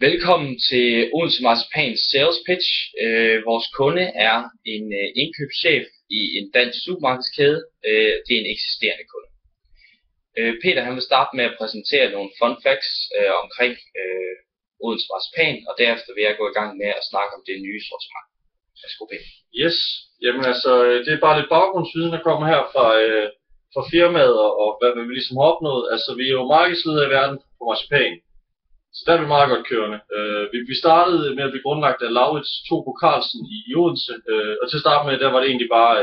Velkommen til Odense Marcipans Sales Pitch. Vores kunde er en indkøbschef i en dansk supermarkedskæde. Det er en eksisterende kunde. Peter han vil starte med at præsentere nogle fun facts omkring Odense Marcipan, og derefter vil jeg gå i gang med at snakke om det nye sortiment. Værsgo, Peter. Yes, jamen altså, det er bare lidt baggrundsviden, der kommer her fra firmaet, og hvad vi ligesom har opnået. Altså, vi er jo markedsleder i verden på marcipan, så der er vi meget godt kørende. Vi startede med at blive grundlagt af Laurits Tobo Carlsen i Odense, og til at starte med, der var det egentlig bare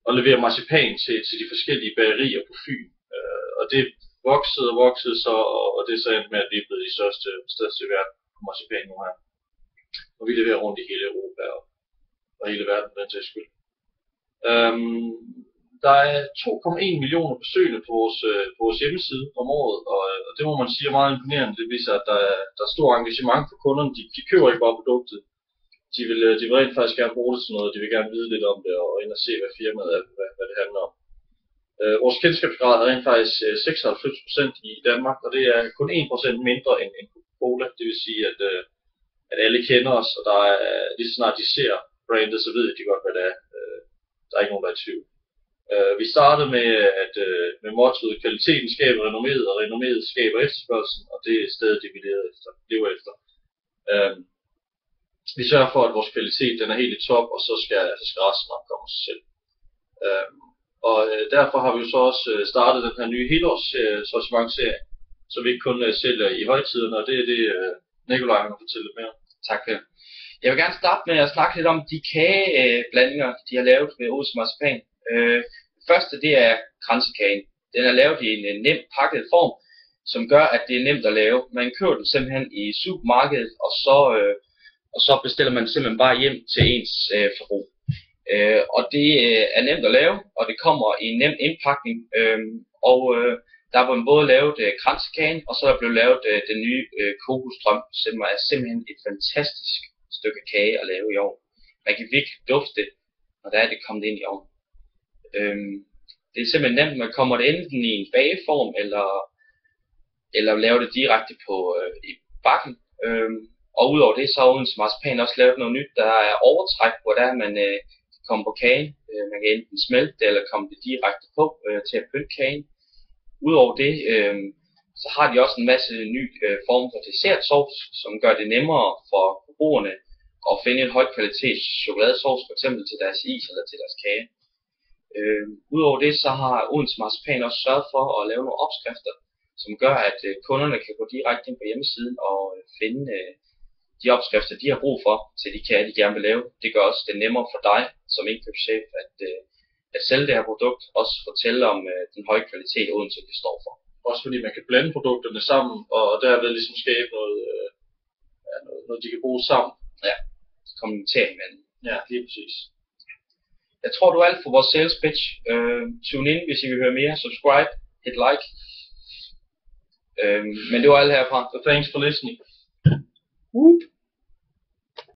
at levere marcipan til de forskellige bagerier på Fyn. Og det voksede så, og det er så endt med, at vi er blevet de største i verden på marcipan nu her. Og vi leverer rundt i hele Europa og hele verden på den sags skyld. Der er 2,1 millioner besøgende på vores hjemmeside om året, og det må man sige er meget imponerende. Det viser, at der er stor engagement for kunderne. De køber ikke bare produktet. De vil rent faktisk gerne bruge det til noget, de vil gerne vide lidt om det og ind og se, hvad firmaet er, hvad det handler om. Vores kendskabsgrad er rent faktisk 96% i Danmark, og det er kun 1% mindre end Coca-Cola. Det vil sige, at alle kender os, og der er, lige så snart de ser brandet, så ved de godt, hvad det er. Der er ikke nogen, der er i tvivl. Vi startede med mottoet kvaliteten skaber renomméet, og renomméet skaber efterspørgsel, og det er stadig det, vi lever efter. Vi sørger for, at vores kvalitet den er helt i top, og så skal resten nok komme sig selv. Derfor har vi jo så også startet den her nye helårssortimentsserie, så vi ikke kun sælger i højtiderne, og det er det, Nikolaj har fortalt mere om. Tak for det. Jeg vil gerne starte med at snakke lidt om de kageblandinger, de har lavet med Odense Marcipan. Det første, det er kransekagen. Den er lavet i en nem pakket form, som gør, at det er nemt at lave. Man køber den simpelthen i supermarkedet, og så bestiller man simpelthen bare hjem til ens forbrug. Og det er nemt at lave, og det kommer i en nem indpakning. Der er både lavet kransekagen, og så er der blevet lavet den nye kokosstrøm, som er simpelthen et fantastisk stykke kage at lave i ovnen. Man kan virkelig dufte det, når det kommer ind i ovnen. Det er simpelthen nemt, man kommer det enten i en bageform, eller laver det direkte i bakken. Og udover det, så har Odense Marcipan også lavet noget nyt, der er overtræk, hvor der man kommer på kagen. Man kan enten smelte det, eller komme det direkte på til at pynte kagen. Udover det, så har de også en masse ny former for dessertsauce, som gør det nemmere for forbrugerne at finde en højkvalitets chokoladesauce, f.eks. til deres is eller til deres kage. Udover det, så har Odense Marcipan også sørget for at lave nogle opskrifter, som gør, at kunderne kan gå direkte ind på hjemmesiden og finde de opskrifter, de har brug for til de kager, de gerne vil lave. Det gør også det nemmere for dig som indkøbschef at sælge det her produkt, også fortælle om den høje kvalitet, Odense det står for. Også fordi man kan blande produkterne sammen, og derved ligesom skabe noget de kan bruge sammen. Ja, kommentere imellem. Ja, lige præcis. Jeg tror, du er alt for vores sales pitch. Tune in, hvis I vil høre mere. Subscribe, hit like. Men det var alt herfra. So thanks for listening. Whoop.